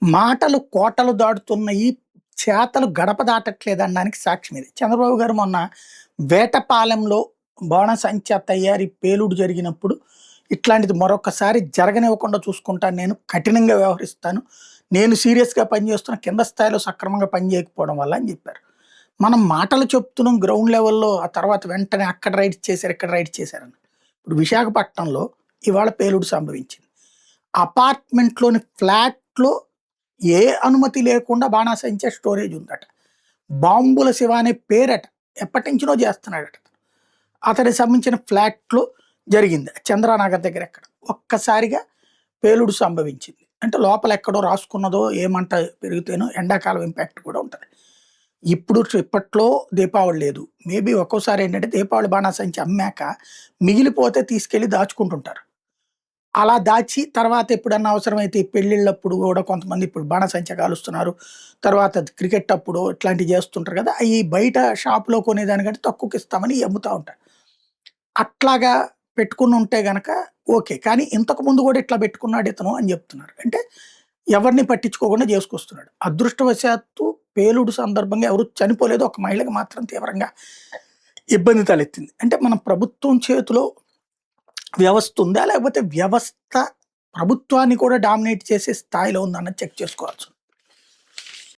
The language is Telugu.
మాటలు కోటలు దాటుతున్నాయి. చేతలు గడప దాటట్లేదనడానికి సాక్ష్యం ఇది. చంద్రబాబు గారు మొన్న వేటపాలెంలో బాణసంచా తయారీ పేలుడు జరిగినప్పుడు, ఇట్లాంటిది మరొకసారి జరగనివ్వకుండా చూసుకుంటాను నేను. కఠినంగా వ్యవహరిస్తాను. నేను సీరియస్‌గా పనిచేస్తున్నా. కింద స్థాయిలో సక్రమంగా పని చేయకపోవడం వల్ల అని చెప్పారు. మనం మాటలు చెప్తున్నాం గ్రౌండ్ లెవెల్‌లో, ఆ తర్వాత వెంటనే అక్కడ రైడ్స్ చేశారు, ఇక్కడ రైడ్స్ చేశారని. ఇప్పుడు విశాఖపట్నంలో ఇవాళ పేలుడు సంభవించింది. అపార్ట్మెంట్‌లోని ఫ్లాట్‌లో ఏ అనుమతి లేకుండా బాణాసంచా స్టోరేజ్ ఉందట. బాంబుల శివ అనే పేరట. ఎప్పటినుంచో చేస్తున్నాడట. అతనికి సంబంధించిన ఫ్లాట్‌లో జరిగింది. చంద్రానగర్ దగ్గర ఎక్కడ. ఒక్కసారిగా పేలుడు సంభవించింది. అంటే లోపల ఎక్కడో రాసుకున్నదో ఏ మంట పెరిగితేనో ఎండాకాలం ఇంపాక్ట్ కూడా ఉంటది. ఇప్పట్లో దీపావళి లేదు. మేబీ ఒక్కోసారి ఏంటంటే దీపావళి బాణాసంచా అమ్మాక మిగిలిపోతే తీసుకెళ్ళి దాచుకుంటుంటారు. అలా దాచి తర్వాత ఎప్పుడన్నా అవసరమైతే ఈ పెళ్ళిళ్ళప్పుడు గూడా కొంతమంది ఇప్పుడు బాణసంచా కాలుస్తున్నారు. తర్వాత క్రికెట్ అప్పుడు ఇట్లాంటివి చేస్తుంటారు కదా! అయి బయట షాప్‌లో కొనేదానికంటే తక్కువకిస్తామని అమ్ముతా ఉంటారు. అట్లాగా పెట్టుకునుంటే గనక ఓకే. కానీ ఇంతకు ముందు గూడా ఇట్లా పెట్టుకున్నాడు ఇతను అని జెప్తున్నారు. అంటే ఎవరిని పట్టించుకోకుండా జేసుకొస్తున్నాడు. అదృష్టవశాత్తు పేలుడు సందర్భంగా ఎవరు చనిపోలేదు. ఒక మహిళకి మాత్రం తీవ్రంగా ఇబ్బంది తలెత్తింది. అంటే మన ప్రభుత్వం చేతిలో వ్యవస్థ ఉందా? లేకపోతే వ్యవస్థ ప్రభుత్వాన్ని కూడా డామినేట్ చేసే స్థాయిలో ఉందన్నది చెక్ చేసుకోవాల్సి ఉంది.